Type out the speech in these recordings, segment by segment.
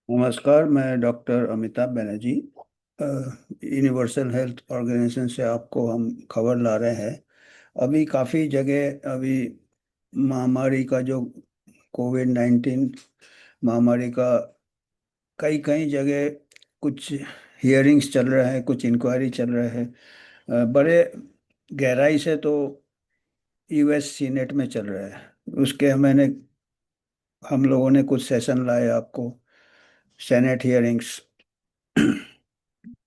नमस्कार। मैं doctor Amitabh Banerjee universal health organisation से आपको हम खबर ला रहे हैं। अभी काफ़ी जगह अभी महामारी का जो कोविड 19 महामारी का कई कई जगह कुछ हियरिंग्स चल रहे हैं, कुछ इंक्वायरी चल रहे हैं। बड़े गहराई से तो यूएस सीनेट में चल रहा है। उसके हम लोगों ने कुछ सेशन लाए आपको। सेनेट हियरिंग्स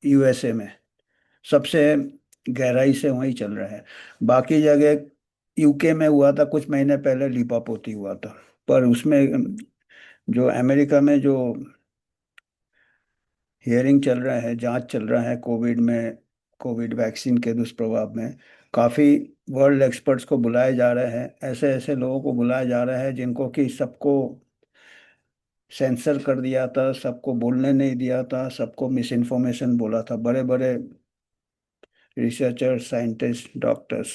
यूएसए में सबसे गहराई से वही चल रहा है। बाकी जगह यूके में हुआ था, कुछ महीने पहले लीपापोती हुआ था। पर उसमें जो अमेरिका में जो हियरिंग चल रहा है, जांच चल रहा है कोविड में, कोविड वैक्सीन के दुष्प्रभाव में, काफ़ी वर्ल्ड एक्सपर्ट्स को बुलाए जा रहे हैं। ऐसे ऐसे लोगों को बुलाया जा रहा है जिनको कि सबको सेंसर कर दिया था, सबको बोलने नहीं दिया था, सबको मिस इन्फॉर्मेशन बोला था। बड़े बड़े रिसर्चर्स, साइंटिस्ट, डॉक्टर्स।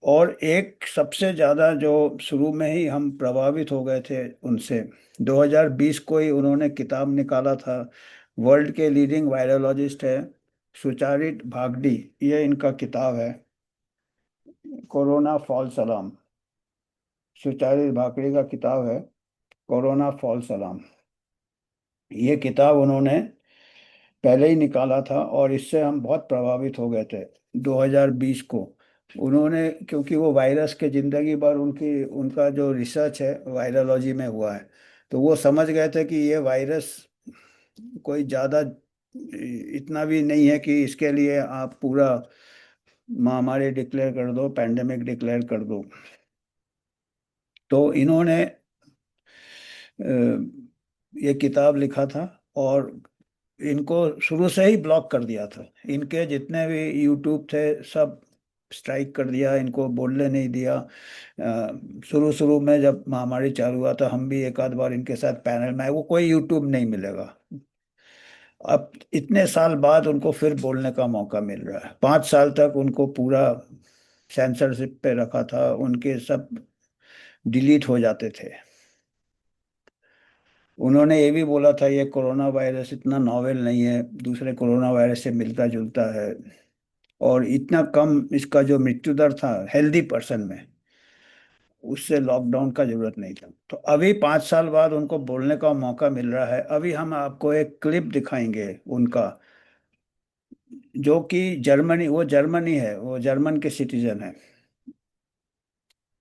और एक सबसे ज़्यादा जो शुरू में ही हम प्रभावित हो गए थे उनसे, 2020 को ही उन्होंने किताब निकाला था। वर्ल्ड के लीडिंग वायरोलॉजिस्ट है सुचारित भागडी, ये इनका किताब है, कोरोना फॉल्स अलार्म। सुचारित भागड़ी का किताब है कोरोना फॉल्स अलार्म। ये किताब उन्होंने पहले ही निकाला था और इससे हम बहुत प्रभावित हो गए थे 2020 को। उन्होंने, क्योंकि वो वायरस के जिंदगी भर उनकी उनका जो रिसर्च है वायरोलॉजी में हुआ है, तो वो समझ गए थे कि ये वायरस कोई ज़्यादा इतना भी नहीं है कि इसके लिए आप पूरा महामारी डिक्लेयर कर दो, पैंडेमिक डिक्लेयर कर दो। तो इन्होंने ये किताब लिखा था और इनको शुरू से ही ब्लॉक कर दिया था। इनके जितने भी यूट्यूब थे सब स्ट्राइक कर दिया, इनको बोलने नहीं दिया। शुरू शुरू में जब महामारी चालू हुआ था, हम भी एक आध बार इनके साथ पैनल में आए, वो कोई यूट्यूब नहीं मिलेगा। अब इतने साल बाद उनको फिर बोलने का मौका मिल रहा है। 5 साल तक उनको पूरा सेंसरशिप पे रखा था, उनके सब डिलीट हो जाते थे। उन्होंने ये भी बोला था ये कोरोना वायरस इतना नॉवेल नहीं है, दूसरे कोरोना वायरस से मिलता जुलता है, और इतना कम इसका जो मृत्यु दर था हेल्दी पर्सन में, उससे लॉकडाउन का जरूरत नहीं था। तो अभी 5 साल बाद उनको बोलने का मौका मिल रहा है। अभी हम आपको एक क्लिप दिखाएंगे उनका, जो कि जर्मनी, वो जर्मनी है, वो जर्मन के सिटीजन है,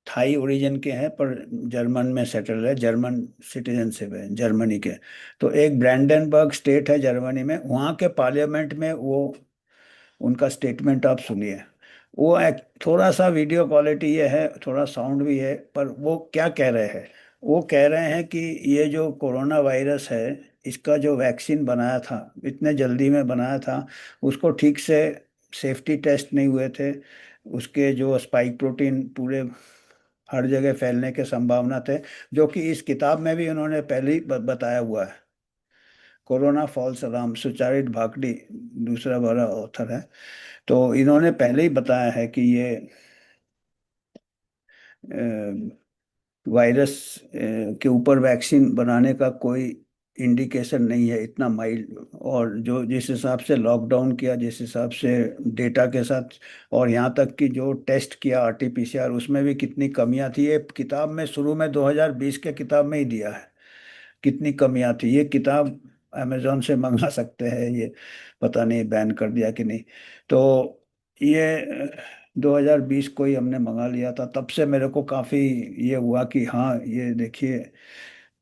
थाई ओरिजिन के हैं पर जर्मन में सेटल है, जर्मन सिटीजनशिप है जर्मनी के। तो एक ब्रांडेनबर्ग स्टेट है जर्मनी में, वहाँ के पार्लियामेंट में वो उनका स्टेटमेंट आप सुनिए। वो एक थोड़ा सा वीडियो क्वालिटी ये है, थोड़ा साउंड भी है, पर वो क्या कह रहे हैं। वो कह रहे हैं कि ये जो कोरोना वायरस है, इसका जो वैक्सीन बनाया था, इतने जल्दी में बनाया था, उसको ठीक से सेफ्टी टेस्ट नहीं हुए थे। उसके जो स्पाइक प्रोटीन पूरे हर जगह फैलने के संभावना थे, जो कि इस किताब में भी उन्होंने पहले ही बताया हुआ है। कोरोना फॉल्स अलार्म, सुचारित भाकडी दूसरा बड़ा ऑथर है। तो इन्होंने पहले ही बताया है कि ये वायरस के ऊपर वैक्सीन बनाने का कोई इंडिकेशन नहीं है इतना माइल्ड। और जो जिस हिसाब से लॉकडाउन किया, जिस हिसाब से डेटा के साथ, और यहाँ तक कि जो टेस्ट किया आरटीपीसीआर, उसमें भी कितनी कमियां थी, ये किताब में शुरू में 2020 के किताब में ही दिया है कितनी कमियां थी। ये किताब अमेजोन से मंगा सकते हैं, ये पता नहीं बैन कर दिया कि नहीं। तो ये 2020 को ही हमने मंगा लिया था। तब से मेरे को काफ़ी ये हुआ कि हाँ, ये देखिए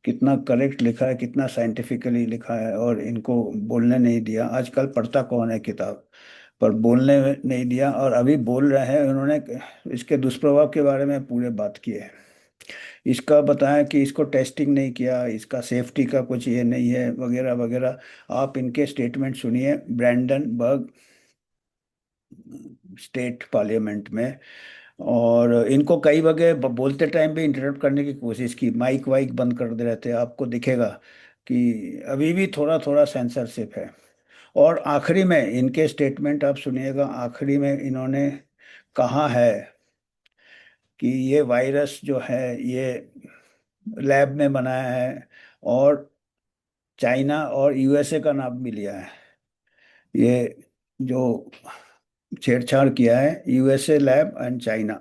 कितना करेक्ट लिखा है, कितना साइंटिफिकली लिखा है। और इनको बोलने नहीं दिया। आजकल पढ़ता कौन है किताब, पर बोलने नहीं दिया। और अभी बोल रहे हैं उन्होंने, इसके दुष्प्रभाव के बारे में पूरे बात की है। इसका बताया कि इसको टेस्टिंग नहीं किया, इसका सेफ्टी का कुछ ये नहीं है, वगैरह वगैरह। आप इनके स्टेटमेंट सुनिए ब्रैंडनबर्ग स्टेट पार्लियामेंट में। और इनको कई वगह बोलते टाइम भी इंटरप्ट करने की कोशिश की, माइक वाइक बंद कर दे रहे थे। आपको दिखेगा कि अभी भी थोड़ा थोड़ा सेंसरशिप है। और आखिरी में इनके स्टेटमेंट आप सुनिएगा, आखिरी में इन्होंने कहा है कि ये वायरस जो है ये लैब में बनाया है, और चाइना और यूएसए का नाम भी लिया है। ये जो छेड़छाड़ किया है यूएसए लैब एंड चाइना,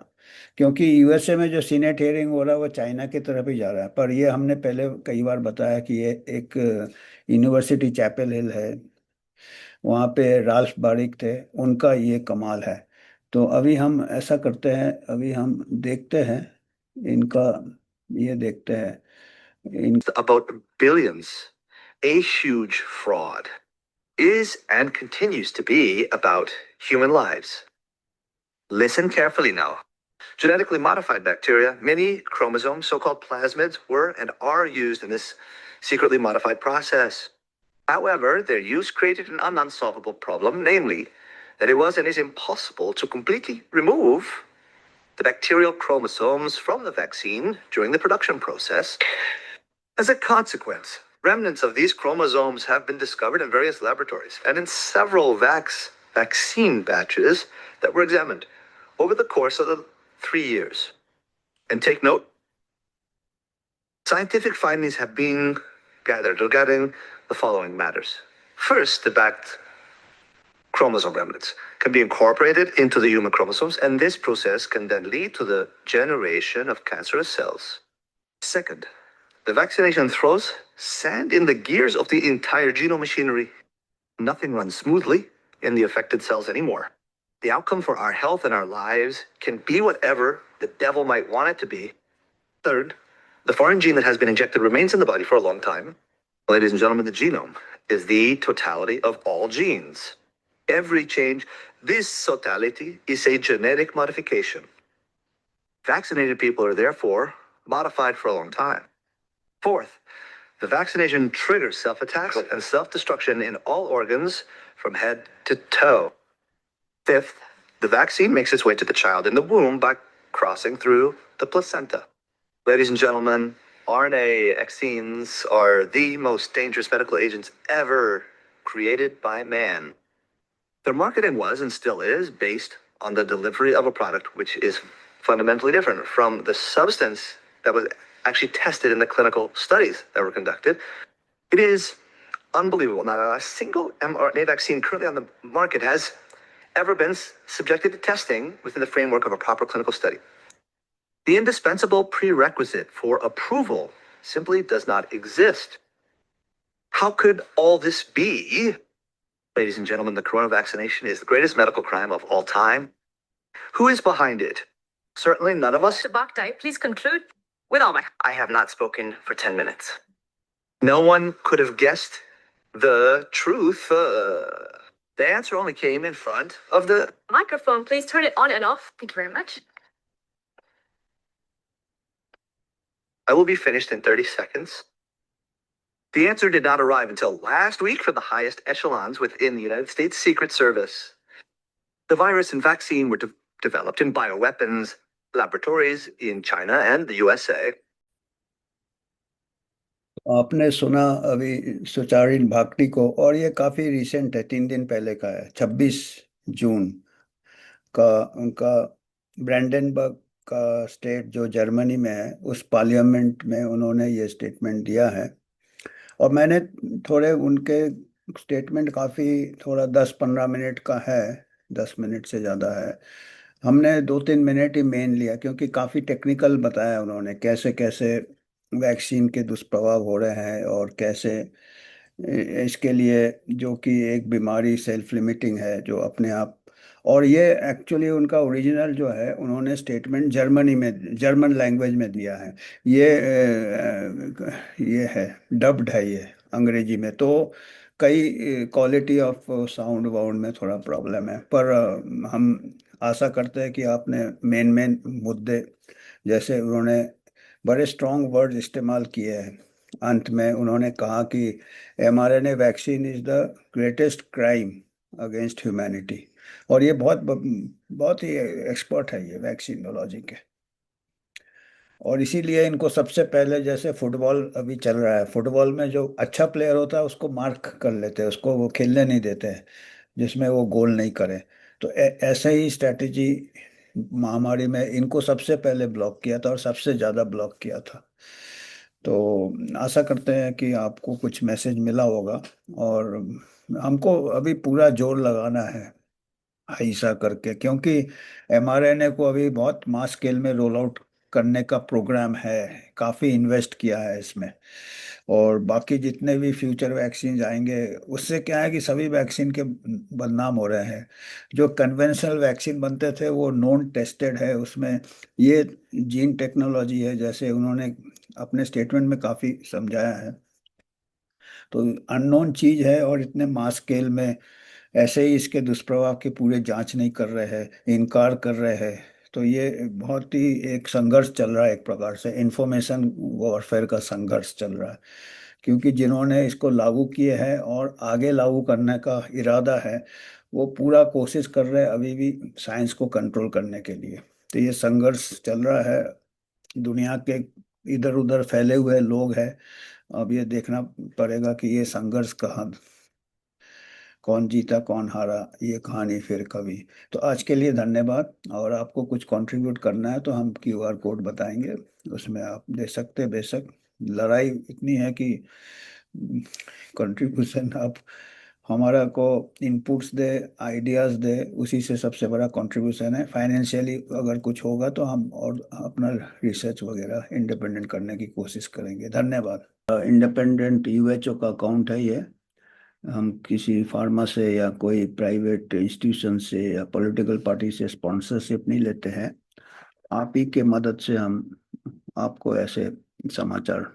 क्योंकि यूएसए में जो सीनेट हेयरिंग हो रहा है वो चाइना की तरफ ही जा रहा है। पर ये हमने पहले कई बार बताया कि ये एक यूनिवर्सिटी चैपल हिल है, वहाँ पे राल्फ बारिक थे, उनका ये कमाल है। तो अभी हम ऐसा करते हैं, अभी हम देखते हैं इनका, ये देखते हैं इन। About billions, a huge fraud, is and continues to be about human lives. Listen carefully now. Genetically modified bacteria, many chromosomes, so-called plasmids, were and are used in this secretly modified process. However, their use created an unsolvable problem, namely, that it was and is impossible to completely remove the bacterial chromosomes from the vaccine during the production process. As a consequence, remnants of these chromosomes have been discovered in various laboratories and in several vaccine batches that were examined over the course of the 3 years. And take note, scientific findings have been gathered regarding the following matters. First, the backed chromosome remnants can be incorporated into the human chromosomes, and this process can then lead to the generation of cancerous cells. Second, the vaccination throws sand in the gears of the entire genome machinery. Nothing runs smoothly in the affected cells anymore. The outcome for our health and our lives can be whatever the devil might want it to be. Third, the foreign gene that has been injected remains in the body for a long time. Ladies and gentlemen, the genome is the totality of all genes. Every change, this totality is a genetic modification. Vaccinated people are therefore modified for a long time. Fourth, the vaccination triggers self-attacks and self-destruction in all organs from head to toe. Fifth, the vaccine makes its way to the child in the womb by crossing through the placenta. Ladies and gentlemen, RNA vaccines are the most dangerous medical agents ever created by man. Their marketing was and still is based on the delivery of a product which is fundamentally different from the substance that was actually tested in the clinical studies that were conducted. It is unbelievable. Not a single mRNA vaccine currently on the market has ever been subjected to testing within the framework of a proper clinical study. The indispensable prerequisite for approval simply does not exist. How could all this be? Ladies and gentlemen, the corona vaccination is the greatest medical crime of all time. Who is behind it? Certainly none of us. Mr. Bakhtai, please conclude. With all my... I have not spoken for 10 minutes. No one could have guessed the truth. The answer only came in front of the microphone. Please turn it on and off. Thank you very much. I will be finished in 30 seconds. The answer did not arrive until last week from the highest echelons within the United States Secret Service. The virus and vaccine were developed in bioweapons laboratories in China and the USA. आपने सुना अभी सुचारिन भाकटी को, और ये काफी recent है, 3 दिन पहले का है, 26 जून का। उनका ब्रांडेनबर्ग का स्टेट जो जर्मनी में है, उस पार्लियामेंट में उन्होंने ये स्टेटमेंट दिया है। और मैंने थोड़े उनके स्टेटमेंट काफ़ी थोड़ा 10-15 मिनट का है, 10 मिनट से ज़्यादा है। हमने 2-3 मिनट ही मेन लिया, क्योंकि काफ़ी टेक्निकल बताया उन्होंने, कैसे कैसे वैक्सीन के दुष्प्रभाव हो रहे हैं और कैसे इसके लिए, जो कि एक बीमारी सेल्फ लिमिटिंग है जो अपने आप। और ये एक्चुअली उनका ओरिजिनल जो है, उन्होंने स्टेटमेंट जर्मनी में, जर्मन लैंग्वेज में दिया है। ये है डब्ड है ये अंग्रेजी में, तो कई क्वालिटी ऑफ साउंड वाउंड में थोड़ा प्रॉब्लम है। पर हम आशा करते हैं कि आपने मेन मेन मुद्दे, जैसे उन्होंने बड़े स्ट्रॉन्ग वर्ड इस्तेमाल किए हैं। अंत में उन्होंने कहा कि mRNA vaccine is the greatest crime against humanity. और ये बहुत बहुत ही एक्सपर्ट है ये वैक्सीनोलॉजी के। और इसीलिए इनको सबसे पहले, जैसे फुटबॉल अभी चल रहा है, फुटबॉल में जो अच्छा प्लेयर होता है उसको मार्क कर लेते हैं, उसको वो खेलने नहीं देते हैं जिसमें वो गोल नहीं करे। तो ऐसे ही स्ट्रैटेजी महामारी में इनको सबसे पहले ब्लॉक किया था और सबसे ज़्यादा ब्लॉक किया था। तो आशा करते हैं कि आपको कुछ मैसेज मिला होगा, और हमको अभी पूरा जोर लगाना है ऐसा करके, क्योंकि एमआरएनए को अभी बहुत मास स्केल में रोल आउट करने का प्रोग्राम है, काफ़ी इन्वेस्ट किया है इसमें। और बाकी जितने भी फ्यूचर वैक्सीन आएंगे, उससे क्या है कि सभी वैक्सीन के बदनाम हो रहे हैं। जो कन्वेंशनल वैक्सीन बनते थे वो नॉन टेस्टेड है, उसमें ये जीन टेक्नोलॉजी है, जैसे उन्होंने अपने स्टेटमेंट में काफ़ी समझाया है। तो अननोन चीज है, और इतने मास स्केल में ऐसे ही इसके दुष्प्रभाव की पूरे जांच नहीं कर रहे हैं, इनकार कर रहे हैं। तो ये बहुत ही एक संघर्ष चल रहा है, एक प्रकार से इंफॉर्मेशन वॉरफेयर का संघर्ष चल रहा है। क्योंकि जिन्होंने इसको लागू किए हैं और आगे लागू करने का इरादा है, वो पूरा कोशिश कर रहे हैं अभी भी साइंस को कंट्रोल करने के लिए। तो ये संघर्ष चल रहा है, दुनिया के इधर उधर फैले हुए लोग हैं। अब ये देखना पड़ेगा कि ये संघर्ष कहाँ, कौन जीता कौन हारा, ये कहानी फिर कभी। तो आज के लिए धन्यवाद, और आपको कुछ कंट्रीब्यूट करना है तो हम क्यूआर कोड बताएंगे, उसमें आप दे सकते हैं। बेशक लड़ाई इतनी है कि कंट्रीब्यूशन आप हमारा को इनपुट्स दे, आइडियाज़ दे, उसी से सबसे बड़ा कंट्रीब्यूशन है। फाइनेंशियली अगर कुछ होगा तो हम और अपना रिसर्च वगैरह इंडिपेंडेंट करने की कोशिश करेंगे। धन्यवाद। इंडिपेंडेंट यूएचओ का अकाउंट है ये। हम किसी फार्मा से या कोई प्राइवेट इंस्टीट्यूशन से या पॉलिटिकल पार्टी से स्पॉन्सरशिप नहीं लेते हैं। आप ही के मदद से हम आपको ऐसे समाचार